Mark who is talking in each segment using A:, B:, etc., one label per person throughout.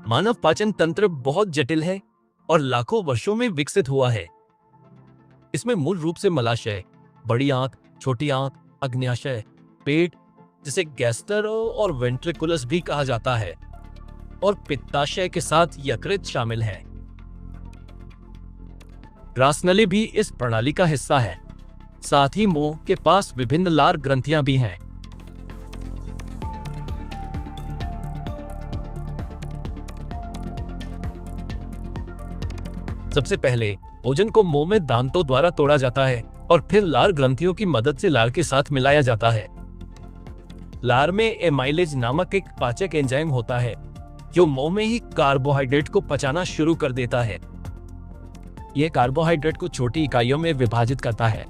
A: मानव पाचन तंत्र बहुत जटिल है और लाखों वर्षों में विकसित हुआ है। इसमें मूल रूप से मलाशय, बड़ी आंत, छोटी आंत, अग्न्याशय, पेट जिसे गैस्टर और वेंट्रिकुलस भी कहा जाता है, और पित्ताशय के साथ यकृत शामिल है। ग्रासनली भी इस प्रणाली का हिस्सा है। साथ ही मुंह के पास विभिन्न लार ग्रंथियां भी हैं। सबसे पहले भोजन को मुंह में दांतों द्वारा तोड़ा जाता है और फिर लार ग्रंथियों की मदद से लार के साथ मिलाया जाता है। लार में एमाइलेज नामक एक पाचक एंजाइम होता है जो मुंह में ही कार्बोहाइड्रेट को पचाना शुरू कर देता है। यह कार्बोहाइड्रेट को छोटी इकाइयों में विभाजित करता है।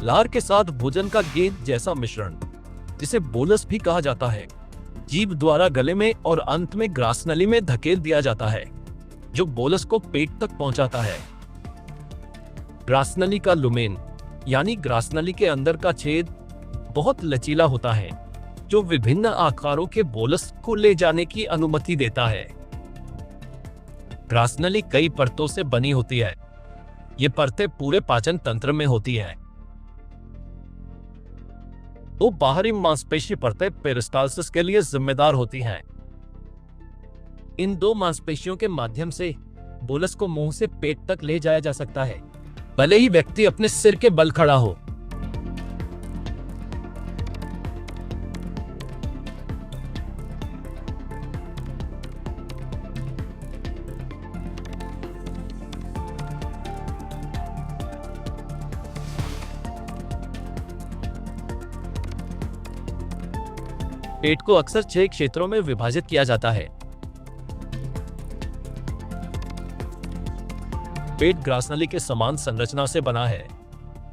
A: लार के साथ भोजन का गेंद जैसा मिश्रण, जिसे बोलस भी कहा जाता है, जीभ द्वारा गले में और अंत में ग्रासनली में धकेल दिया जाता है, जो बोलस को पेट तक पहुंचाता है। ग्रासनली का लुमेन यानी ग्रासनली के अंदर का छेद बहुत लचीला होता है, जो विभिन्न आकारों के बोलस को ले जाने की अनुमति देता है। ग्रासनली कई परतों से बनी होती है। ये परतें पूरे पाचन तंत्र में होती हैं। दो बाहरी मांसपेशी परतें पेरिस्टालसिस के लिए जिम्मेदार होती हैं। इन दो मांसपेशियों के माध्यम से बोलस को मुंह से पेट तक ले जाया जा सकता है, भले ही व्यक्ति अपने सिर के बल खड़ा हो। पेट को अक्सर 6 क्षेत्रों में विभाजित किया जाता है। पेट ग्रासनली के समान संरचना से बना है।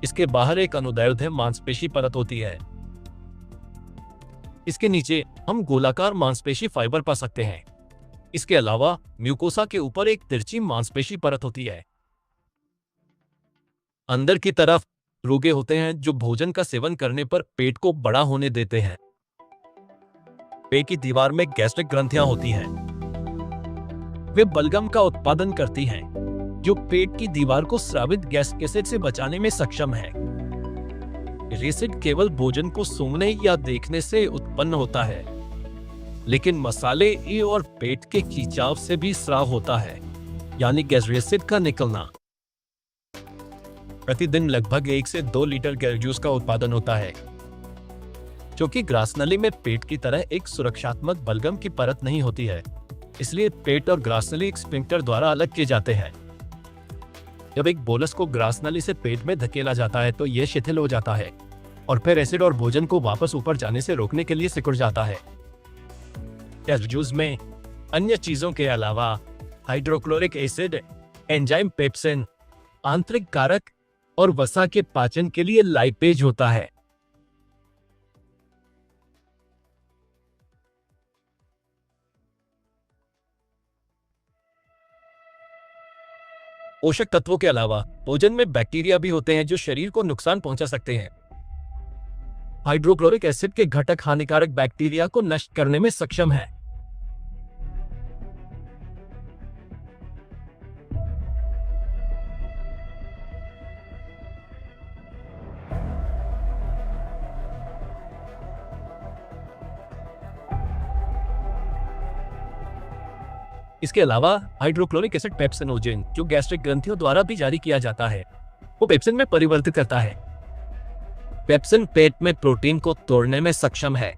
A: इसके बाहर एक अनुदैर्ध्य मांसपेशी परत होती है। इसके नीचे हम गोलाकार मांसपेशी फाइबर पा सकते हैं। इसके अलावा म्यूकोसा के ऊपर एक तिरछी मांसपेशी परत होती है। अंदर की तरफ रोगे होते हैं जो भोजन का सेवन करने पर पेट को बड़ा होने देते हैं। पेट की दीवार में गैस्ट्रिक ग्रंथियां होती हैं। वे बलगम का उत्पादन करती हैं, जो पेट की दीवार को स्रावित गैस एसिड से बचाने में सक्षम है। एसिड केवल भोजन को सूंघने या देखने से उत्पन्न होता है, लेकिन मसाले और पेट के खिंचाव से भी स्राव होता है, यानी गैस्ट्रिक का निकलना। प्रतिदिन लगभग 1 से 2 लीटर गैस जूस का उत्पादन होता है। क्योंकि ग्रासनली में पेट की तरह एक सुरक्षात्मक बलगम की परत नहीं होती है, इसलिए पेट और ग्रासनली एक स्फिंक्टर द्वारा अलग किए जाते हैं। जब एक बोलस को ग्रासनली से पेट में धकेला जाता है तो यह शिथिल हो जाता है और फिर एसिड और भोजन को वापस ऊपर जाने से रोकने के लिए सिकुड़ जाता है। गैस जूस में अन्य चीजों के अलावा हाइड्रोक्लोरिक एसिड, एंजाइम पेप्सिन, आंतरिक कारक और वसा के पाचन के लिए लाइपेज होता है। पोषक तत्वों के अलावा भोजन में बैक्टीरिया भी होते हैं जो शरीर को नुकसान पहुंचा सकते हैं। हाइड्रोक्लोरिक एसिड के घटक हानिकारक बैक्टीरिया को नष्ट करने में सक्षम है। इसके अलावा हाइड्रोक्लोरिक एसिड पेप्सिनोजेन, जो गैस्ट्रिक ग्रंथियों द्वारा भी जारी किया जाता है, वो पेप्सिन में परिवर्तित करता है। पेप्सिन पेट में प्रोटीन को तोड़ने में सक्षम है।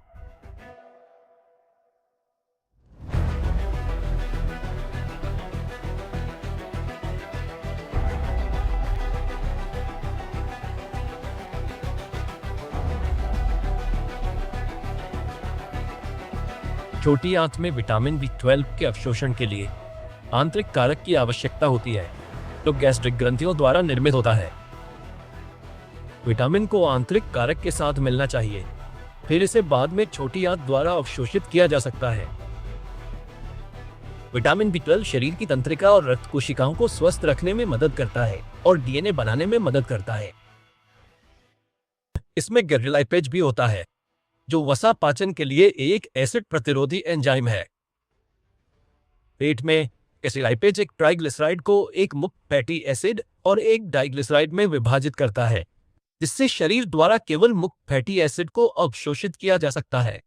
A: छोटी आंत में विटामिन B12 के अवशोषण के लिए आंतरिक कारक की आवश्यकता होती है, जो गैस्ट्रिक ग्रंथियों द्वारा निर्मित होता है। विटामिन को आंतरिक कारक के साथ मिलना चाहिए, फिर इसे बाद में छोटी आंत द्वारा अवशोषित किया जा सकता है। विटामिन B12 शरीर की तंत्रिका और रक्त कोशिकाओं को स्वस्थ रखने में मदद करता है और DNA बनाने में मदद करता है। इसमें गैरिलाइपेज भी होता है, जो वसा पाचन के लिए एक एसिड प्रतिरोधी एंजाइम है। पेट में गैरिलाइपेज एक ट्राइग्लिसराइड को एक मुक्त फैटी एसिड और एक डाइग्लिसराइड में विभाजित करता है, जिससे शरीर द्वारा केवल मुक्त फैटी एसिड को अवशोषित किया जा सकता है।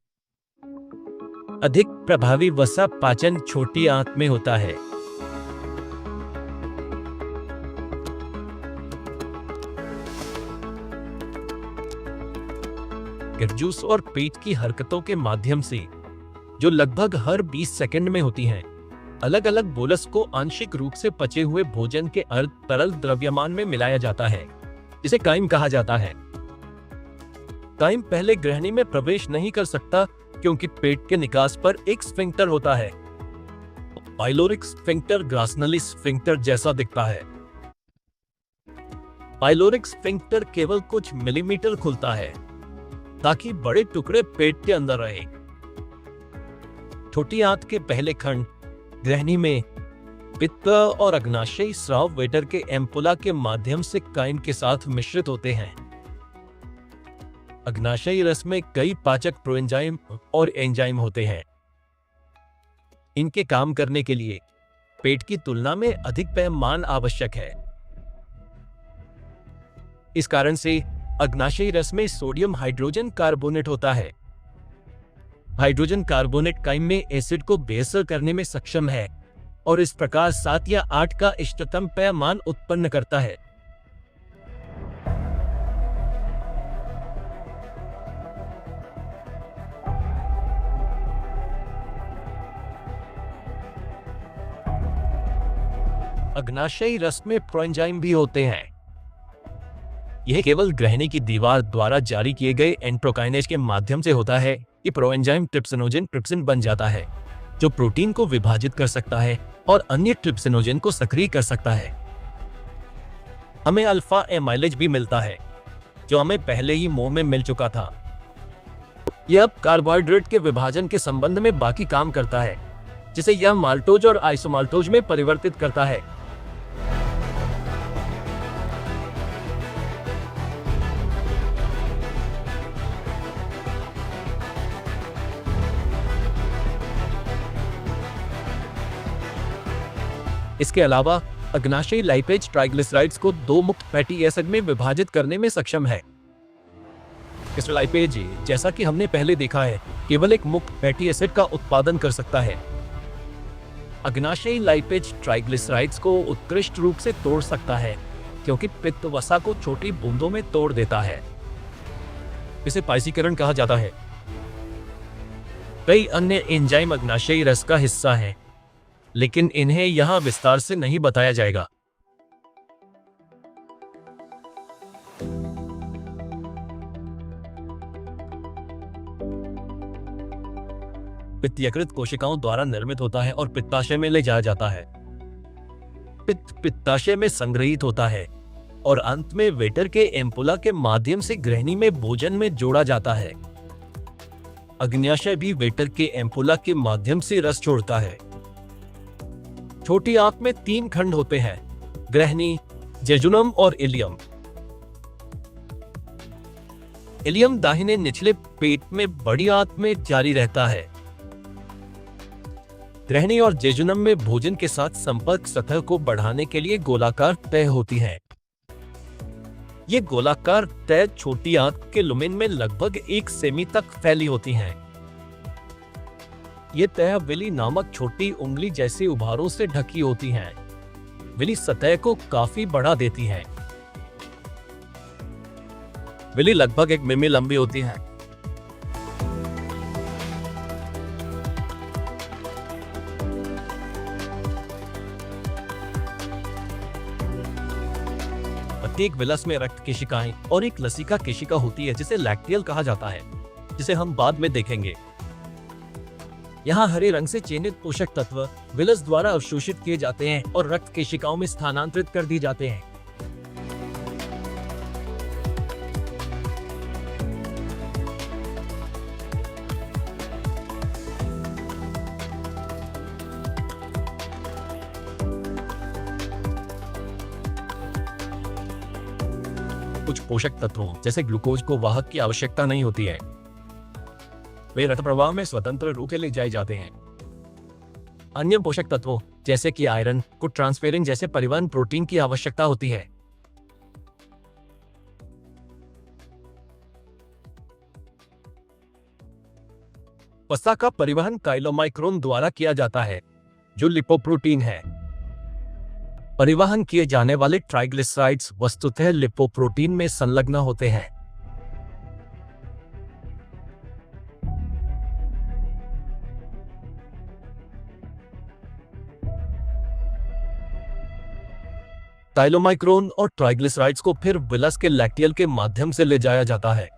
A: अधिक प्रभावी वसा पाचन छोटी आंत में होता है। गिरजूस और पेट की हरकतों के माध्यम से, जो लगभग हर 20 सेकंड में होती हैं, अलग अलग बोलस को आंशिक रूप से पचे हुए भोजन के अर्ध तरल द्रव्यमान में मिलाया जाता है, जिसे काइम कहा जाता है। काइम पहले ग्रहणी में प्रवेश नहीं कर सकता क्योंकि पेट के निकास पर एक स्फिंक्टर होता है। पाइलोरिक स्फिंक्टर ग्रासनली स्फिंक्टर जैसा दिखता है। पाइलोरिक स्फिंक्टर केवल कुछ मिलीमीटर खुलता है ताकि बड़े टुकड़े पेट के अंदर रहे। छोटी आंत के पहले खंड ग्रहणी में पित्त और अग्नाशयी स्राव वेटर के एम्पुला के माध्यम से काइम के साथ मिश्रित होते हैं। अग्नाशयी रस में कई पाचक प्रोएंजाइम और एंजाइम होते हैं। इनके काम करने के लिए पेट की तुलना में अधिक पैमाना आवश्यक है। इस कारण से अग्नाशयी रस में सोडियम हाइड्रोजन कार्बोनेट होता है। हाइड्रोजन कार्बोनेट काइम में एसिड को बेअसर करने में सक्षम है और इस प्रकार 7 या 8 का इष्टतम पैमाना उत्पन्न करता है। अग्नाशयी रस में प्रोएंजाइम भी होते हैं। यह केवल ग्रहणी की दीवार द्वारा जारी किए गए एंट्रोकाइनेज के माध्यम से होता है कि प्रोएंजाइम ट्रिप्सिनोजन ट्रिप्सिन बन जाता है, जो प्रोटीन को विभाजित कर सकता है और अन्य ट्रिप्सिनोजन को सक्रिय कर सकता है। हमें अल्फा एमाइलेज भी मिलता है, जो हमें पहले ही मुंह में मिल चुका था। यह अब कार्बोहाइड्रेट के विभाजन के संबंध में बाकी काम करता है, जिसे यह माल्टोज और आइसोमाल्टोज में परिवर्तित करता है। इसके अलावा अग्नाशयी लाइपेज ट्राइग्लिसराइड्स को 2 मुक्त फैटी एसिड में विभाजित करने में सक्षम है। लाइपेज, जैसा कि हमने पहले देखा है, केवल एक मुक्त फैटी एसिड का उत्पादन कर सकता है। अग्नाशयी लाइपेज ट्राइग्लिसराइड्स को उत्कृष्ट रूप से तोड़ सकता है क्योंकि पित्त वसा को छोटी बूंदों में तोड़ देता है। इसे पाइसीकरण कहा जाता है। कई अन्य एंजाइम अग्नाशयी रस का हिस्सा हैं, लेकिन इन्हें यहां विस्तार से नहीं बताया जाएगा। पित्त यकृत कोशिकाओं द्वारा निर्मित होता है और पित्ताशय में ले जाया जाता है। पित्त पित्ताशय में संग्रहित होता है और अंत में वेटर के एम्पुला के माध्यम से ग्रहणी में भोजन में जोड़ा जाता है। अग्न्याशय भी वेटर के एम्पुला के माध्यम से रस छोड़ता है। छोटी आंत में 3 खंड होते हैं: ग्रहणी, जेजुनम और इलियम। इलियम दाहिने निचले पेट में बड़ी आंत में जारी रहता है। ग्रहणी और जेजुनम में भोजन के साथ संपर्क सतह को बढ़ाने के लिए गोलाकार तह होती है। ये गोलाकार तह छोटी आंत के लुमेन में लगभग 1 सेमी तक फैली होती हैं। ये तह विली नामक छोटी उंगली जैसे उभारों से ढकी होती हैं। विली सतह को काफी बढ़ा देती है। विली लगभग 1 मिमी लंबी होती है। प्रत्येक विलस में रक्त केशिकाएं और एक लसिका केशिका होती है जिसे लैक्टियल कहा जाता है, जिसे हम बाद में देखेंगे। यहाँ हरे रंग से चिह्नित पोषक तत्व विलस द्वारा अवशोषित किए जाते हैं और रक्त केशिकाओं में स्थानांतरित कर दिए जाते हैं। कुछ पोषक तत्वों जैसे ग्लूकोज को वाहक की आवश्यकता नहीं होती है। वे रक्त प्रवाह में स्वतंत्र रूप से ले जाए जाते हैं। अन्य पोषक तत्वों जैसे कि आयरन को ट्रांसफेरिन जैसे परिवहन प्रोटीन की आवश्यकता होती है। वसा का परिवहन काइलोमाइक्रोन द्वारा किया जाता है, जो लिपोप्रोटीन है। परिवहन किए जाने वाले ट्राइग्लिसराइड्स वस्तुतः लिपोप्रोटीन में संलग्न होते हैं। काइलोमाइक्रोन और ट्राइग्लिसराइड्स को फिर विलस के लैक्टियल के माध्यम से ले जाया जाता है।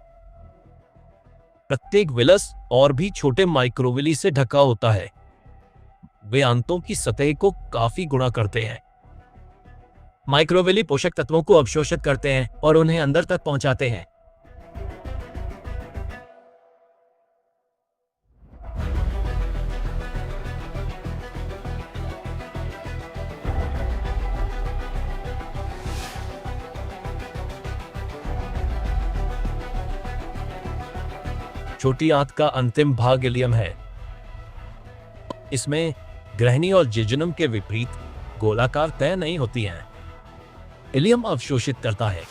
A: प्रत्येक विलस और भी छोटे माइक्रोविली से ढका होता है। वे आंतों की सतह को काफी गुणा करते हैं। माइक्रोविली पोषक तत्वों को अवशोषित करते हैं और उन्हें अंदर तक पहुंचाते हैं। छोटी आंत का अंतिम भाग इलियम है। इसमें ग्रहणी और जिजुनम के विपरीत गोलाकार तय नहीं होती हैं। इलियम अवशोषित करता है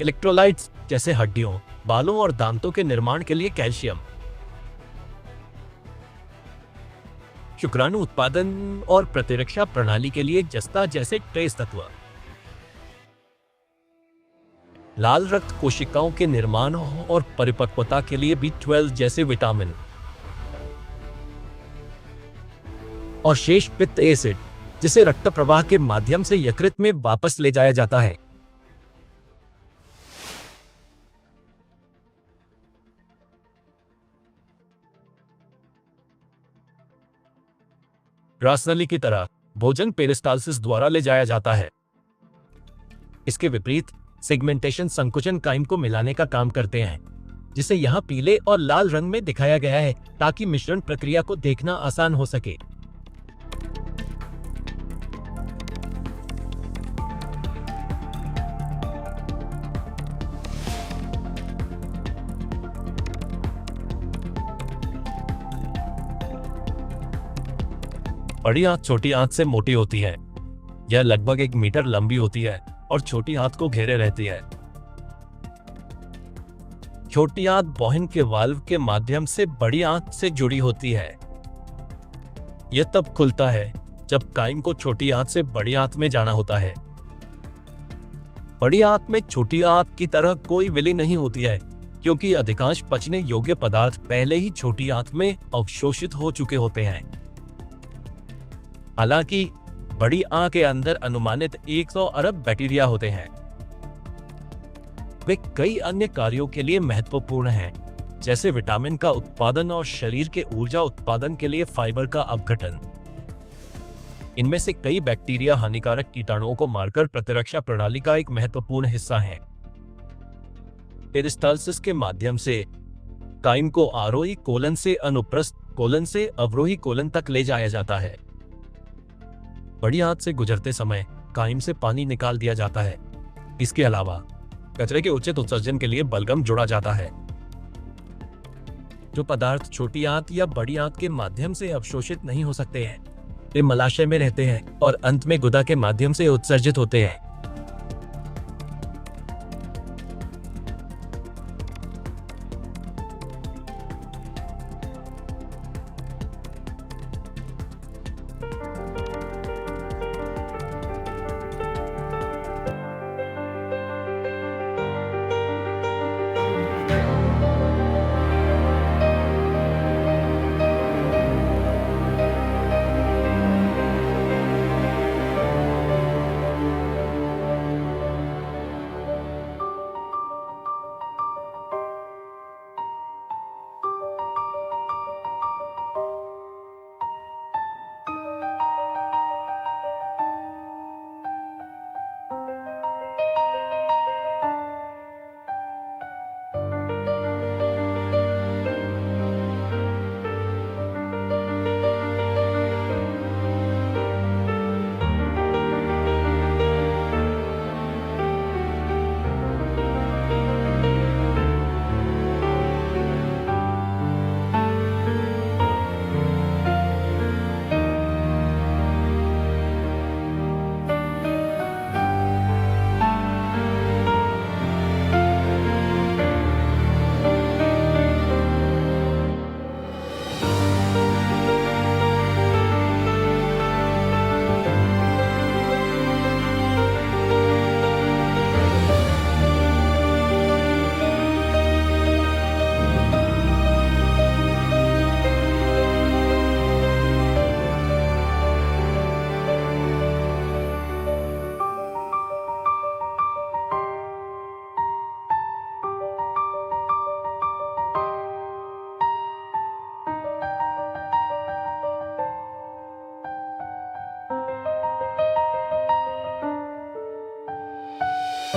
A: इलेक्ट्रोलाइट्स जैसे हड्डियों, बालों और दांतों के निर्माण के लिए कैल्शियम, शुक्राणु उत्पादन और प्रतिरक्षा प्रणाली के लिए जस्ता जैसे ट्रेस तत्व, लाल रक्त कोशिकाओं के निर्माण और परिपक्वता के लिए B12 जैसे विटामिन, और शेष पित्त एसिड जिसे रक्त प्रवाह के माध्यम से यकृत में वापस ले जाया जाता है। ग्रासनली की तरह भोजन पेरिस्टालसिस द्वारा ले जाया जाता है। इसके विपरीत सेगमेंटेशन संकुचन काइम को मिलाने का काम करते हैं, जिसे यहां पीले और लाल रंग में दिखाया गया है ताकि मिश्रण प्रक्रिया को देखना आसान हो सके। बड़ी आंत छोटी आंत से मोटी होती है। यह लगभग 1 मीटर लंबी होती है और छोटी आंत को घेरे रहती है। छोटी आंत बोहिन के वाल्व के माध्यम से बड़ी आंत से जुड़ी होती है। यह तब खुलता है जब काइम को छोटी आंत से बड़ी आंत में जाना होता है। बड़ी आंत में छोटी आंत की तरह कोई विली नहीं होती है, क्योंकि अधिकांश पचने योग्य पदार्थ पहले ही छोटी आंत में अवशोषित हो चुके होते हैं। हालांकि बड़ी आंत के अंदर अनुमानित 100 अरब बैक्टीरिया होते हैं। वे कई अन्य कार्यों के लिए महत्वपूर्ण हैं, जैसे विटामिन का उत्पादन और शरीर के ऊर्जा उत्पादन के लिए फाइबर का अपघटन। इनमें से कई बैक्टीरिया हानिकारक कीटाणुओं को मारकर प्रतिरक्षा प्रणाली का एक महत्वपूर्ण हिस्सा हैं। पेरिस्टालसिस के माध्यम से काइम को आरोही कोलन से अनुप्रस्थ कोलन से अवरोही कोलन तक ले जाया जाता है। बड़ी आंत से गुजरते समय काइम से पानी निकाल दिया जाता है। इसके अलावा कचरे के उचित उत्सर्जन के लिए बलगम जोड़ा जाता है। जो पदार्थ छोटी आंत या बड़ी आंत के माध्यम से अवशोषित नहीं हो सकते हैं, वे मलाशय में रहते हैं और अंत में गुदा के माध्यम से उत्सर्जित होते हैं।